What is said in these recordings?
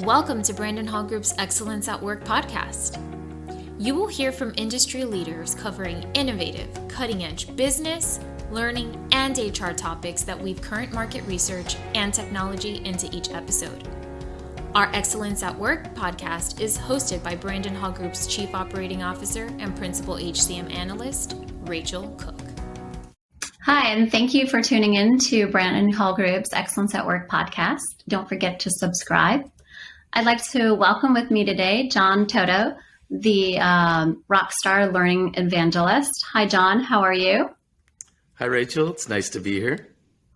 Welcome to Brandon Hall Group's Excellence at Work podcast. You will hear from industry leaders covering innovative, cutting-edge business, learning, and HR topics that weave current market research and technology into each episode. Our Excellence at Work podcast is hosted by Brandon Hall Group's Chief Operating Officer and Principal HCM Analyst, Rachel Cook. Hi, and thank you for tuning in to Brandon Hall Group's Excellence at Work podcast. Don't forget to subscribe. I'd like to welcome with me today John Tota, the Rockstar Learning Evangelist. Hi, John. How are you? Hi, Rachel. It's nice to be here.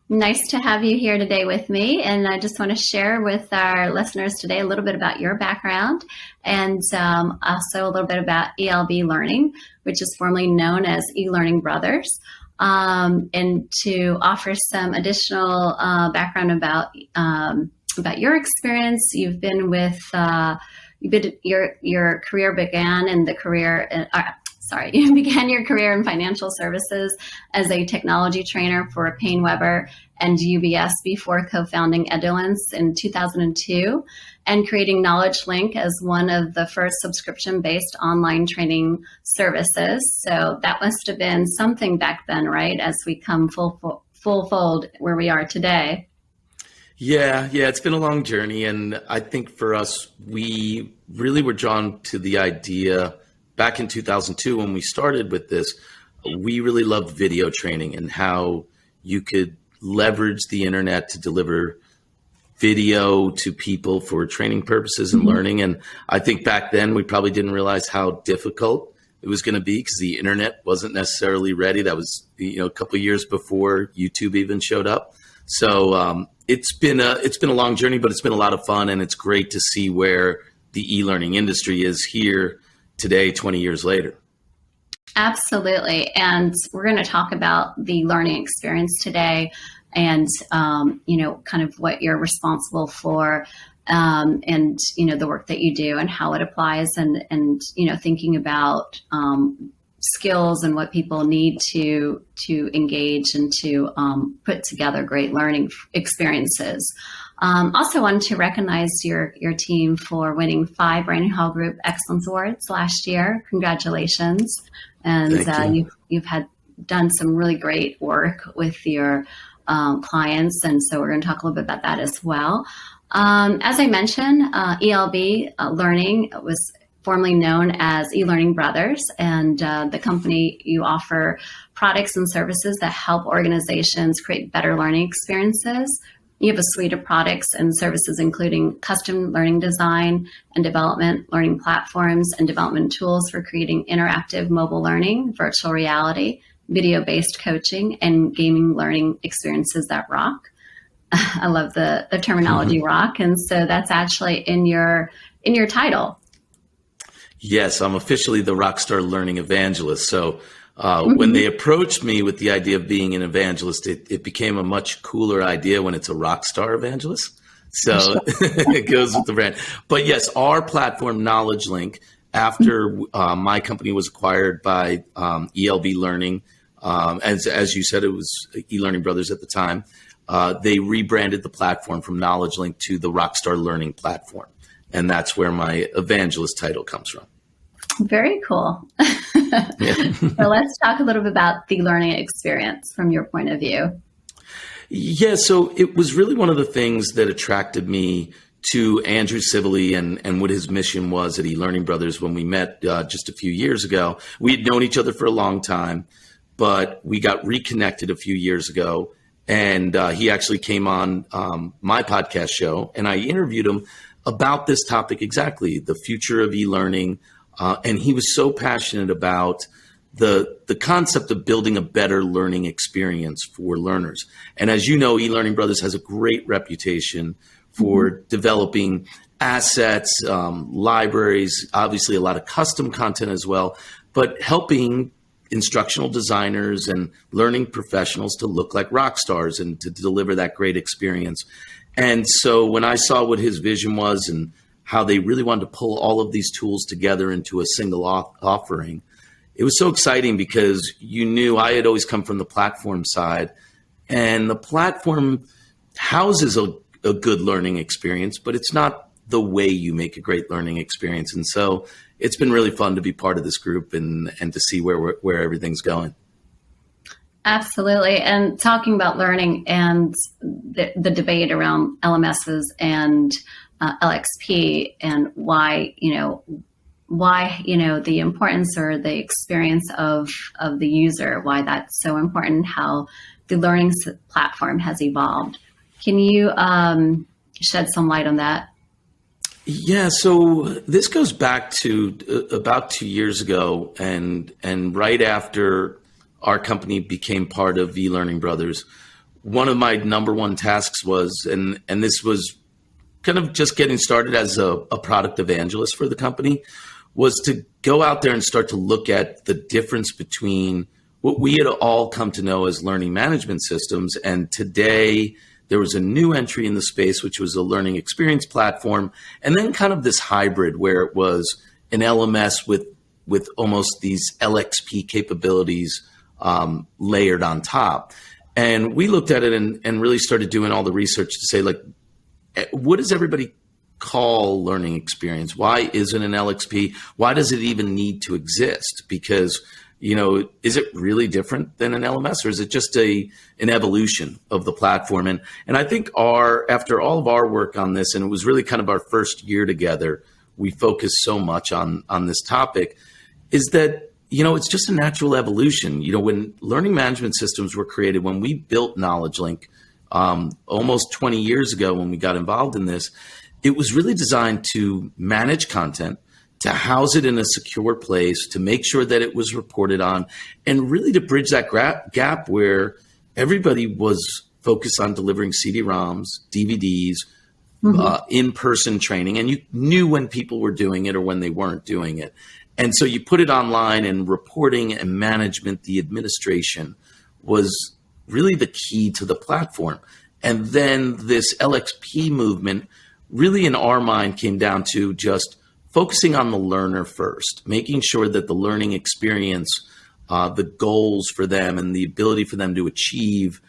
Nice to have you here today with me. And I just want to share with our listeners today a little bit about your background and also a little bit about ELB Learning, which is formerly known as E-Learning Brothers. And to offer some additional background about your experience. You've been with your career began in the career. You began your career in financial services as a technology trainer for PaineWebber and UBS before co-founding Edulance in 2002 and creating Knowledge Link as one of the first subscription-based online training services. So that must have been something back then, right? As we come full fold where we are today. Yeah, it's been a long journey. And I think for us, we really were drawn to the idea back in 2002 when we started with this. We really loved video training and how you could leverage the internet to deliver video to people for training purposes and learning. And I think back then we probably didn't realize how difficult it was going to be because the internet wasn't necessarily ready. That was, a couple of years before YouTube even showed up. So it's been a long journey, but it's been a lot of fun, and it's great to see where the e-learning industry is here today, 20 years later. Absolutely. And we're going to talk about the learning experience today and, kind of what you're responsible for and, the work that you do and how it applies and thinking about skills and what people need to engage and to put together great learning experiences. Also wanted to recognize your team for winning 5 Brandon Hall Group Excellence Awards last year. Congratulations. And you've had done some really great work with your clients. And so we're going to talk a little bit about that as well. As I mentioned, ELB Learning was formerly known as E-Learning Brothers, and the company, you offer products and services that help organizations create better learning experiences. You have a suite of products and services, including custom learning design and development, learning platforms, and development tools for creating interactive mobile learning, virtual reality, video-based coaching, and gaming learning experiences that rock. I love the terminology rock, and so that's actually in your title. Yes, I'm officially the Rockstar Learning Evangelist. So when they approached me with the idea of being an evangelist, it became a much cooler idea when it's a Rockstar Evangelist. So it goes with the brand. But yes, our platform, Knowledge Link, after my company was acquired by ELB Learning, as you said, it was E-Learning Brothers at the time, they rebranded the platform from Knowledge Link to the Rockstar Learning Platform. And that's where my evangelist title comes from. Very cool. So let's talk a little bit about the learning experience from your point of view. Yeah, so it was really one of the things that attracted me to Andrew Civilly and what his mission was at E-Learning Brothers when we met just a few years ago. We had known each other for a long time, but we got reconnected a few years ago. And he actually came on my podcast show, and I interviewed him about this topic exactly, the future of e-learning. And he was so passionate about the concept of building a better learning experience for learners. And as you know, E-Learning Brothers has a great reputation for developing assets, libraries, obviously a lot of custom content as well, but helping instructional designers and learning professionals to look like rock stars and to deliver that great experience. And so when I saw what his vision was and how they really wanted to pull all of these tools together into a single offering, it was so exciting because you knew I had always come from the platform side, and the platform houses a good learning experience, but it's not the way you make a great learning experience. And so it's been really fun to be part of this group and to see where everything's going. Absolutely. And talking about learning and the debate around LMSs and LXP and why the importance or the experience of the user, why that's so important, how the learning platform has evolved. Can you shed some light on that? Yeah, so this goes back to about 2 years ago, and right after our company became part of eLearning Brothers, one of my number one tasks was, and this was kind of just getting started as a product evangelist for the company, was to go out there and start to look at the difference between what we had all come to know as learning management systems. And today there was a new entry in the space, which was a learning experience platform. And then kind of this hybrid where it was an LMS with almost these LXP capabilities layered on top. And we looked at it and really started doing all the research to say, like, what does everybody call learning experience? Why isn't an LXP? Why does it even need to exist? Because, is it really different than an LMS, or is it just an evolution of the platform? And I think after all of our work on this, and it was really kind of our first year together, we focused so much on this topic, is that, it's just a natural evolution. When learning management systems were created, when we built Knowledge Link almost 20 years ago, when we got involved in this, it was really designed to manage content, to house it in a secure place, to make sure that it was reported on, and really to bridge that gap where everybody was focused on delivering CD-ROMs, DVDs, in-person training, and you knew when people were doing it or when they weren't doing it. And so you put it online, and reporting and management, the administration, was really the key to the platform. And then this LXP movement really in our mind came down to just focusing on the learner first, making sure that the learning experience, the goals for them and the ability for them to achieve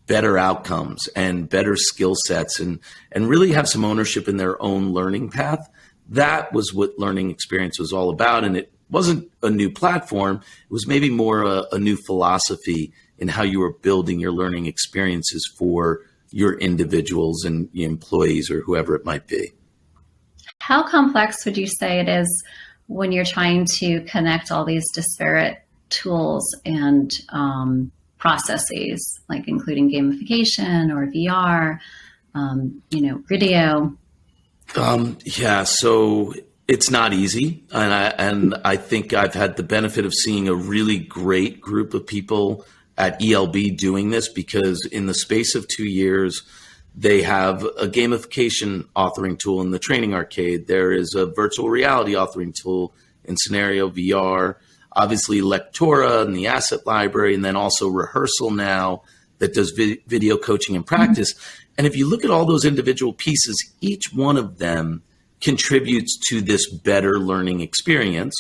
better outcomes and better skill sets and really have some ownership in their own learning path. That was what learning experience was all about. And it wasn't a new platform. It was maybe more a new philosophy in how you were building your learning experiences for your individuals and your employees or whoever it might be. How complex would you say it is when you're trying to connect all these disparate tools and processes, like including gamification or VR, video? So it's not easy. And I think I've had the benefit of seeing a really great group of people at ELB doing this, because in the space of 2 years, they have a gamification authoring tool in the training arcade. There is a virtual reality authoring tool in Scenario VR, obviously Lectora and the asset library, and then also Rehearsal now that does video coaching and practice. And if you look at all those individual pieces, each one of them contributes to this better learning experience.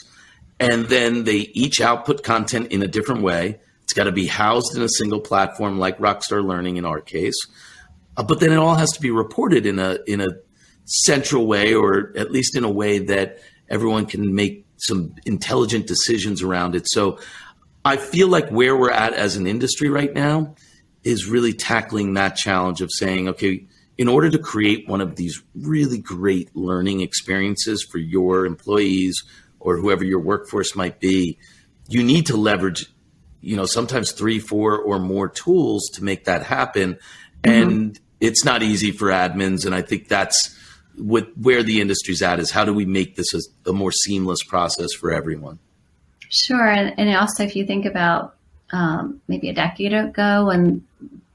And then they each output content in a different way. It's got to be housed in a single platform like Rockstar Learning in our case. But then it all has to be reported in a central way, or at least in a way that everyone can make some intelligent decisions around it. So I feel like where we're at as an industry right now is really tackling that challenge of saying, okay, in order to create one of these really great learning experiences for your employees or whoever your workforce might be, you need to leverage, sometimes 3, 4 or more tools to make that happen. And it's not easy for admins. And I think that's where the industry's at, is how do we make this a more seamless process for everyone? Sure. And also, if you think about maybe a decade ago when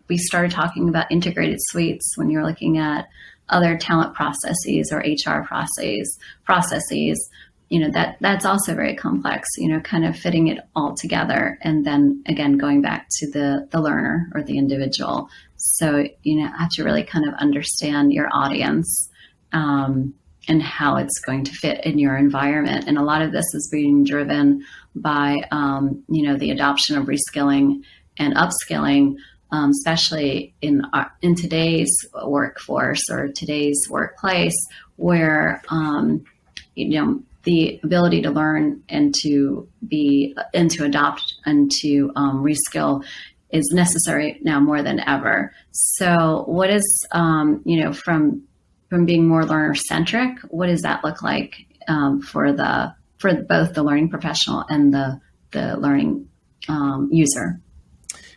we started talking about integrated suites, when you're looking at other talent processes or HR processes, that's also very complex, kind of fitting it all together. And then again, going back to the learner or the individual. So, I have to really kind of understand your audience and how it's going to fit in your environment. And a lot of this is being driven by, the adoption of reskilling and upskilling. especially in today's workforce or today's workplace, where the ability to learn and to adopt and to reskill is necessary now more than ever. So, what is from being more learner-centric, what does that look like for both the learning professional and the learning user?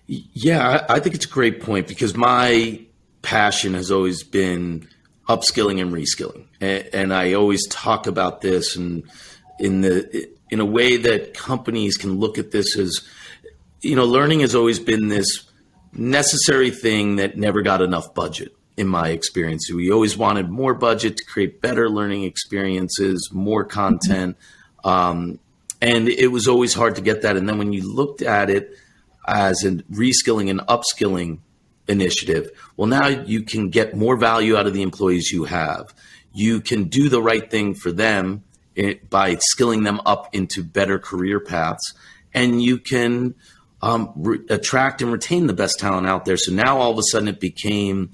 Yeah, I think it's a great point, because my passion has always been upskilling and reskilling. And I always talk about this in a way that companies can look at this as, learning has always been this necessary thing that never got enough budget, in my experience. We always wanted more budget to create better learning experiences, more content. And it was always hard to get that. And then when you looked at it as a reskilling and upskilling initiative, well, now you can get more value out of the employees you have. You can do the right thing for them by skilling them up into better career paths, and you can attract and retain the best talent out there. So now all of a sudden it became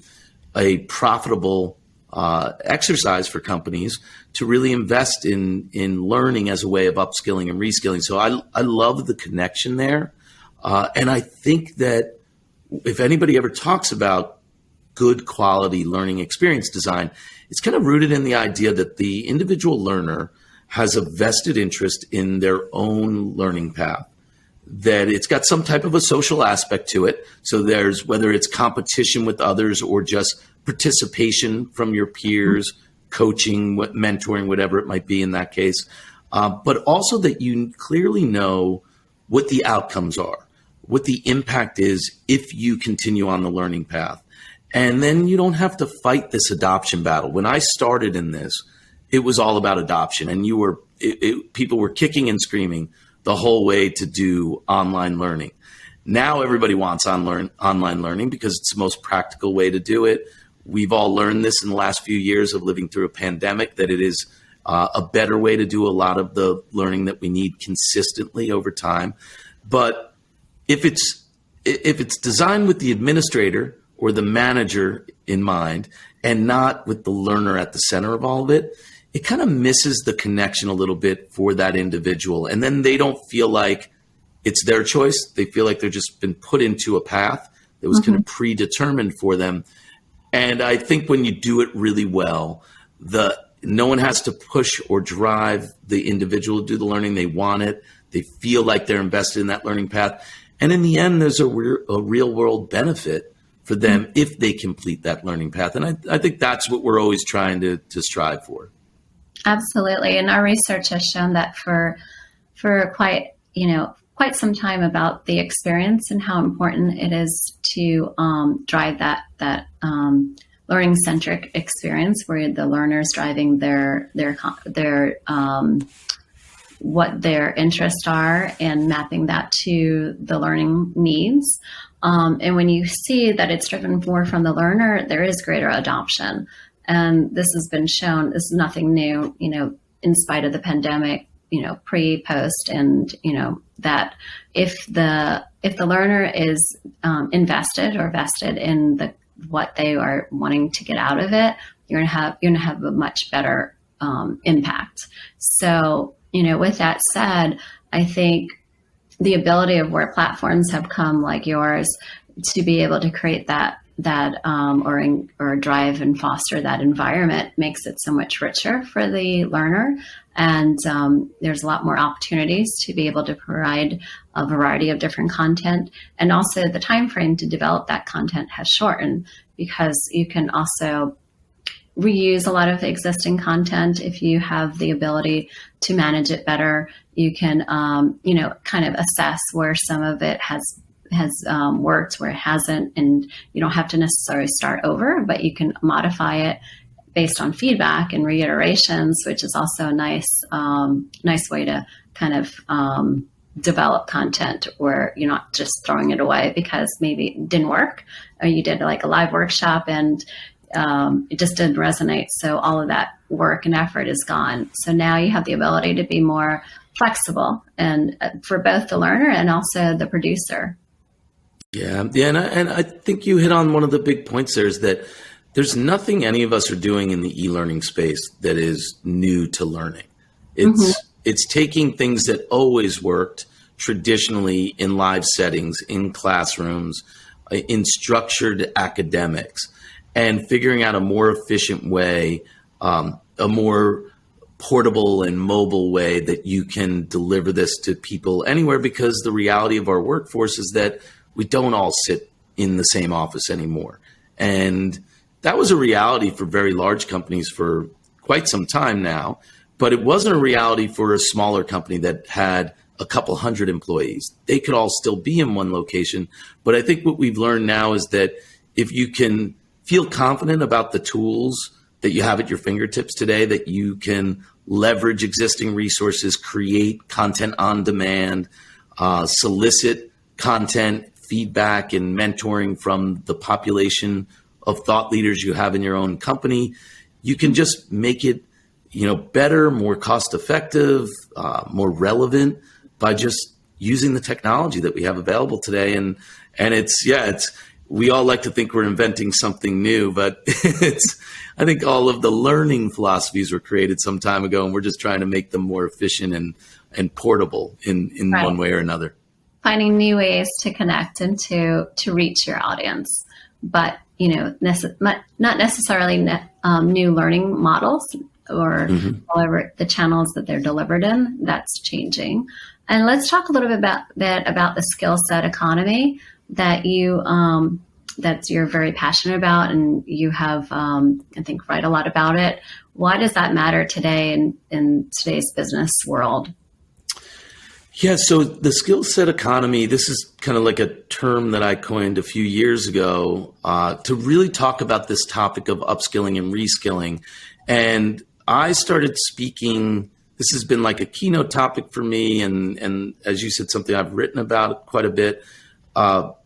a profitable exercise for companies to really invest in learning as a way of upskilling and reskilling. So I love the connection there. And I think that if anybody ever talks about good quality learning experience design, it's kind of rooted in the idea that the individual learner has a vested interest in their own learning path, that it's got some type of a social aspect to it. So there's, whether it's competition with others or just participation from your peers, coaching, mentoring, whatever it might be in that case, but also that you clearly know what the outcomes are, what the impact is if you continue on the learning path. And then you don't have to fight this adoption battle. When I started in this, it was all about adoption, and people were kicking and screaming the whole way to do online learning. Now everybody wants online learning because it's the most practical way to do it. We've all learned this in the last few years of living through a pandemic, that it is a better way to do a lot of the learning that we need consistently over time. But if it's designed with the administrator or the manager in mind and not with the learner at the center of all of it, it kind of misses the connection a little bit for that individual. And then they don't feel like it's their choice. They feel like they've just been put into a path that was kind of predetermined for them. And I think when you do it really well, no one has to push or drive the individual to do the learning. They want it. They feel like they're invested in that learning path. And in the end, there's a real world benefit for them if they complete that learning path. And I think that's what we're always trying to strive for. Absolutely. And our research has shown that for quite some time, about the experience and how important it is to drive that learning-centric experience, where the learner is driving their what their interests are and mapping that to the learning needs. And when you see that it's driven more from the learner, there is greater adoption. And this has been shown. This is nothing new, in spite of the pandemic, pre, post, and, that if the learner is invested or vested in what they are wanting to get out of it, you're gonna have a much better impact. So, with that said, I think the ability of where platforms have come like yours to be able to create that or drive and foster that environment makes it so much richer for the learner. And there's a lot more opportunities to be able to provide a variety of different content. And also the time frame to develop that content has shortened, because you can also reuse a lot of existing content. If you have the ability to manage it better, you can, kind of assess where some of it has worked, where it hasn't, and you don't have to necessarily start over, but you can modify it based on feedback and reiterations, which is also a nice way to kind of develop content where you're not just throwing it away because maybe it didn't work, or you did like a live workshop and it just didn't resonate. So all of that work and effort is gone. So now you have the ability to be more flexible, and for both the learner and also the producer. Yeah, and I think you hit on one of the big points there is that there's nothing any of us are doing in the e-learning space that is new to learning. It's taking things that always worked traditionally in live settings, in classrooms, in structured academics, and figuring out a more efficient way, a more portable and mobile way that you can deliver this to people anywhere, because the reality of our workforce is that we don't all sit in the same office anymore. And that was a reality for very large companies for quite some time now, but it wasn't a reality for a smaller company that had a couple hundred employees. They could all still be in one location. But I think what we've learned now is that if you can feel confident about the tools that you have at your fingertips today, that you can leverage existing resources, create content on demand, solicit content, feedback, and mentoring from the population of thought leaders you have in your own company, you can just make it, better, more cost effective, more relevant by just using the technology that we have available today. And it's we all like to think we're inventing something new, but I think all of the learning philosophies were created some time ago, and we're just trying to make them more efficient and portable in Right. one way or another. Finding new ways to connect and to reach your audience, but not necessarily new learning models or however the channels that they're delivered in. That's changing. And let's talk a little bit about the Skillset Economy that you're very passionate about, and you have I think write a lot about it. Why does that matter today in today's business world? Yeah, so the Skillset Economy, this is kind of like a term that I coined a few years ago to really talk about this topic of upskilling and reskilling. And I started speaking, this has been like a keynote topic for me, and as you said, something I've written about quite a bit.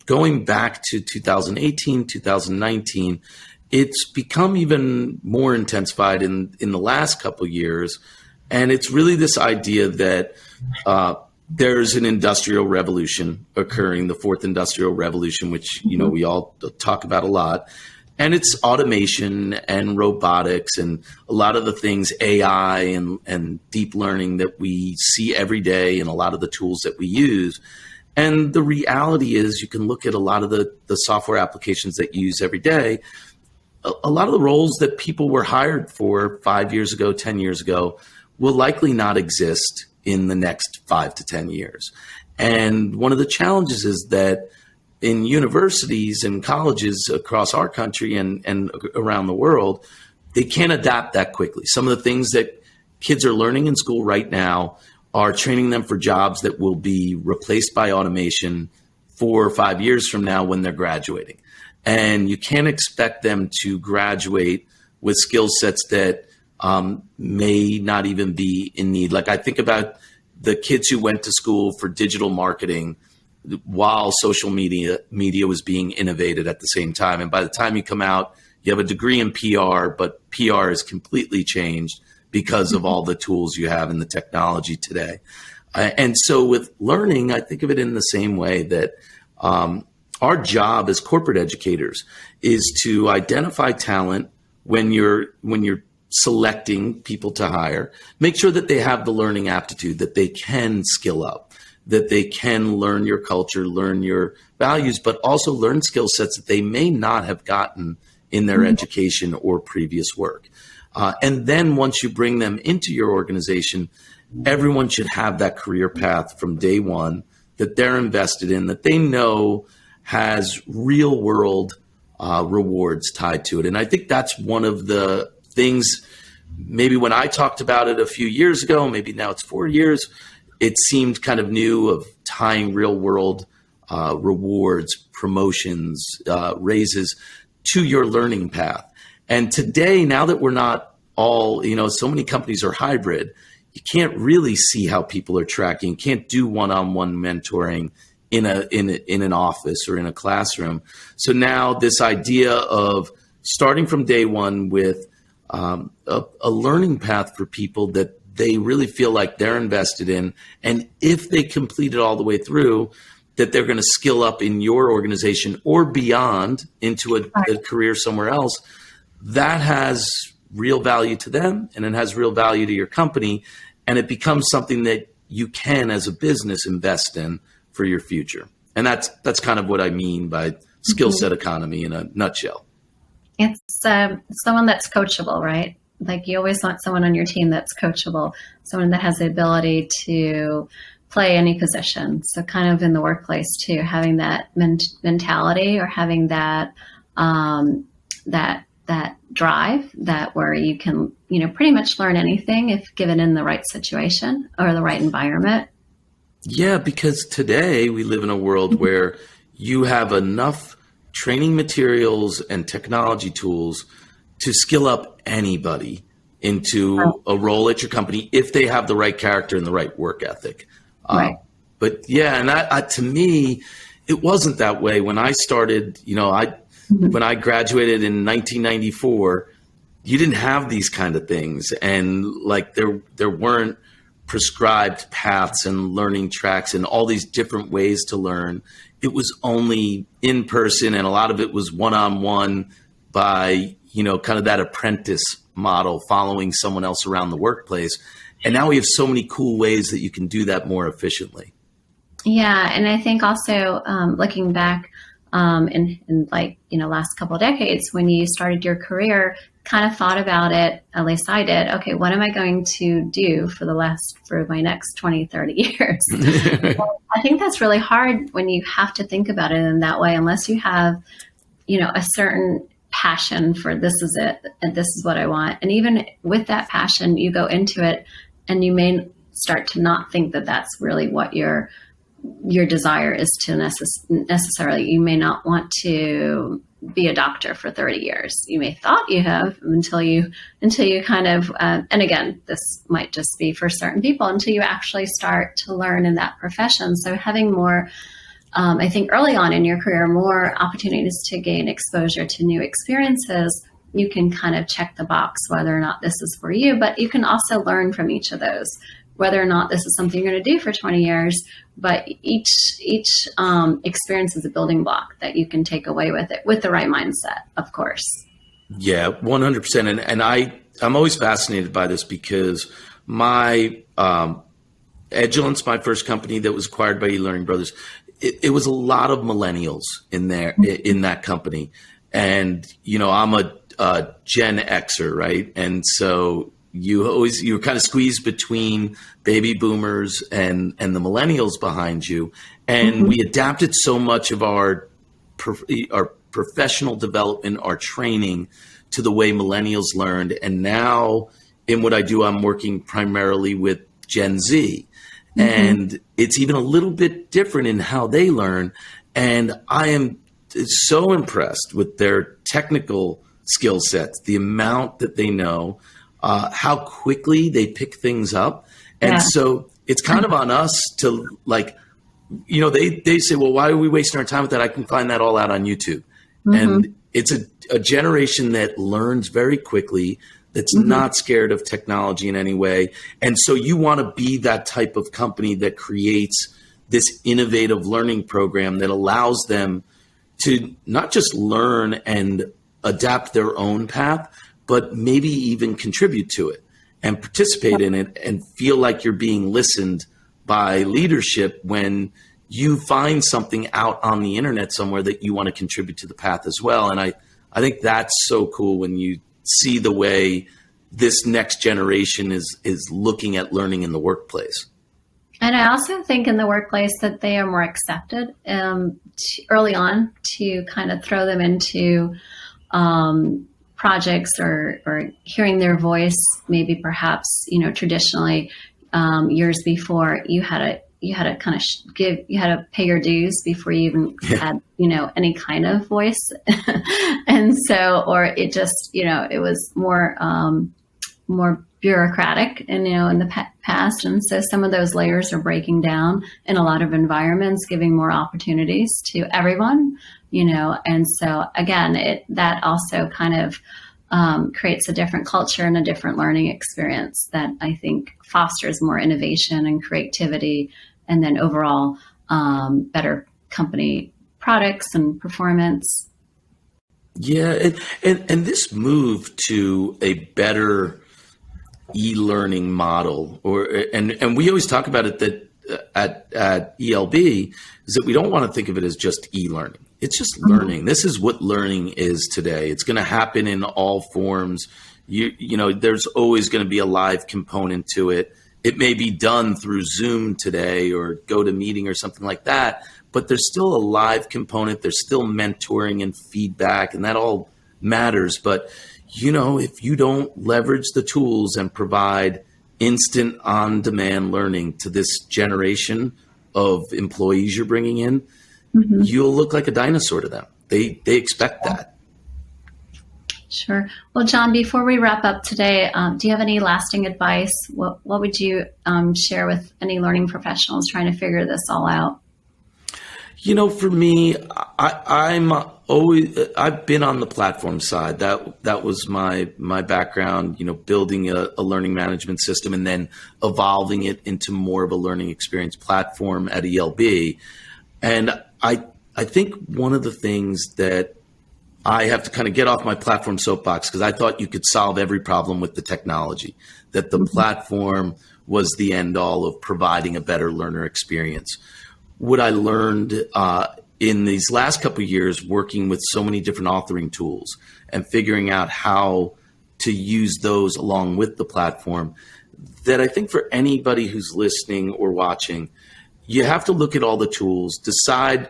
Going back to 2018, 2019, it's become even more intensified in the last couple of years. And it's really this idea that there's an industrial revolution occurring, the fourth industrial revolution, which, we all talk about a lot. And it's automation and robotics and a lot of the things, AI and deep learning that we see every day and a lot of the tools that we use. And the reality is you can look at a lot of the software applications that you use every day. A lot of the roles that people were hired for 5 years ago, 10 years ago, will likely not exist in the next 5 to 10 years. And one of the challenges is that in universities and colleges across our country and around the world, they can't adapt that quickly. Some of the things that kids are learning in school right now are training them for jobs that will be replaced by automation 4 or 5 years from now when they're graduating. And you can't expect them to graduate with skill sets that may not even be in need. Like I think about the kids who went to school for digital marketing while social media was being innovated at the same time. And by the time you come out, you have a degree in PR, but PR is completely changed because of all the tools you have in the technology today. And so with learning, I think of it in the same way that our job as corporate educators is to identify talent when you're selecting people to hire, make sure that they have the learning aptitude, that they can skill up, that they can learn your culture, learn your values, but also learn skill sets that they may not have gotten in their education or previous work. And then once you bring them into your organization, everyone should have that career path from day one that they're invested in, that they know has real world rewards tied to it. And I think that's one of the things, maybe when I talked about it a few years ago, maybe now it's 4 years, it seemed kind of new, of tying real world rewards, promotions, raises to your learning path. And today, now that we're not all, so many companies are hybrid, you can't really see how people are tracking. You can't do one-on-one mentoring in an office or in a classroom. So now this idea of starting from day one with a learning path for people that they really feel like they're invested in, and if they complete it all the way through, that they're going to skill up in your organization or beyond into a career somewhere else, that has real value to them, and it has real value to your company, and it becomes something that you can, as a business, invest in for your future. And that's kind of what I mean by skill set economy in a nutshell. It's someone that's coachable, right? Like, you always want someone on your team that's coachable, someone that has the ability to play any position. So kind of in the workplace too, having that mentality, or having that that drive, that where you can, pretty much learn anything if given in the right situation or the right environment. Yeah, because today we live in a world where you have enough training materials and technology tools to skill up anybody into a role at your company if they have the right character and the right work ethic. Right. But yeah, and to me, it wasn't that way when I started. When I graduated in 1994, you didn't have these kind of things, and like there weren't prescribed paths and learning tracks and all these different ways to learn. It was only in person, and a lot of it was one-on-one by, kind of that apprentice model, following someone else around the workplace. And now we have so many cool ways that you can do that more efficiently. Yeah. And I think also looking back in like, last couple of decades, when you started your career, kind of thought about it, at least I did. Okay, what am I going to do for my next 20, 30 years? Well, I think that's really hard when you have to think about it in that way, unless you have, a certain passion for this is it, and this is what I want. And even with that passion, you go into it and you may start to not think that that's really what your desire is to necessarily. You may not want to be a doctor for 30 years. You may thought you have until you kind of, and again, this might just be for certain people, until you actually start to learn in that profession. So having more, I think early on in your career, more opportunities to gain exposure to new experiences, you can kind of check the box whether or not this is for you, but you can also learn from each of those, whether or not this is something you're going to do for 20 years, but each experience is a building block that you can take away with it, with the right mindset, of course. Yeah, 100%. And I'm always fascinated by this, because my Edulance, my first company that was acquired by eLearning Brothers, it was a lot of millennials in there, in that company. And, I'm a Gen Xer, right? And so you're kind of squeezed between baby boomers and the millennials behind you. And we adapted so much of our professional development, our training, to the way millennials learned. And now in what I do, I'm working primarily with Gen Z. And it's even a little bit different in how they learn. And I am so impressed with their technical skill sets, the amount that they know, how quickly they pick things up. And so it's kind of on us to, like, they say, well, why are we wasting our time with that? I can find that all out on YouTube. And it's a generation that learns very quickly, that's not scared of technology in any way. And so you want to be that type of company that creates this innovative learning program that allows them to not just learn and adapt their own path, but maybe even contribute to it and participate in it and feel like you're being listened by leadership when you find something out on the internet somewhere that you want to contribute to the path as well. And I think that's so cool when you see the way this next generation is looking at learning in the workplace. And I also think in the workplace that they are more accepted early on, to kind of throw them into projects or hearing their voice. Maybe perhaps, traditionally years before, you had to kind of you had to pay your dues before you even had, any kind of voice. And so, or it just, it was more bureaucratic and, in the past. And so some of those layers are breaking down in a lot of environments, giving more opportunities to everyone, and so again, that also kind of creates a different culture and a different learning experience that I think fosters more innovation and creativity, and then overall better company products and performance. Yeah, and this move to a better e-learning model, and we always talk about it that at ELB is that we don't want to think of it as just e-learning. It's just learning. This is what learning is today. It's going to happen in all forms. You know, there's always going to be a live component to it. It may be done through Zoom today or GoToMeeting or something like that, but there's still a live component. There's still mentoring and feedback, and that all matters. But, you know, if you don't leverage the tools and provide instant on-demand learning to this generation of employees you're bringing in, you'll look like a dinosaur to them. They expect that. Sure. Well, John, before we wrap up today, do you have any lasting advice? What would you share with any learning professionals trying to figure this all out? You know, for me, I've been on the platform side. That was my background, you know, building a learning management system and then evolving it into more of a learning experience platform at ELB. And I think one of the things that I have to kind of get off my platform soapbox, because I thought you could solve every problem with the technology, that the platform was the end all of providing a better learner experience. What I learned in these last couple of years working with so many different authoring tools and figuring out how to use those along with the platform, that I think for anybody who's listening or watching, you have to look at all the tools, decide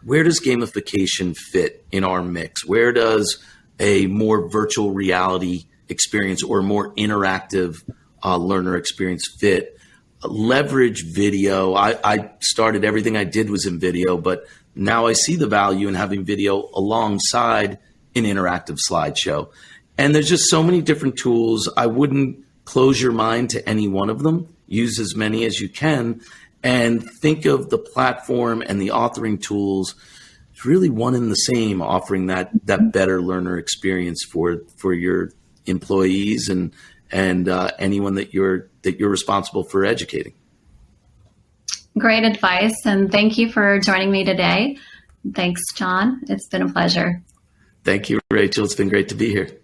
where does gamification fit in our mix? Where does a more virtual reality experience or more interactive learner experience fit? Leverage video. I started, everything I did was in video, but now I see the value in having video alongside an interactive slideshow. And there's just so many different tools. I wouldn't close your mind to any one of them. Use as many as you can. And think of the platform and the authoring tools, it's really one and the same, offering that better learner experience for your employees and anyone that you're responsible for educating. Great advice, and thank you for joining me today. Thanks, John. It's been a pleasure. Thank you, Rachel. It's been great to be here.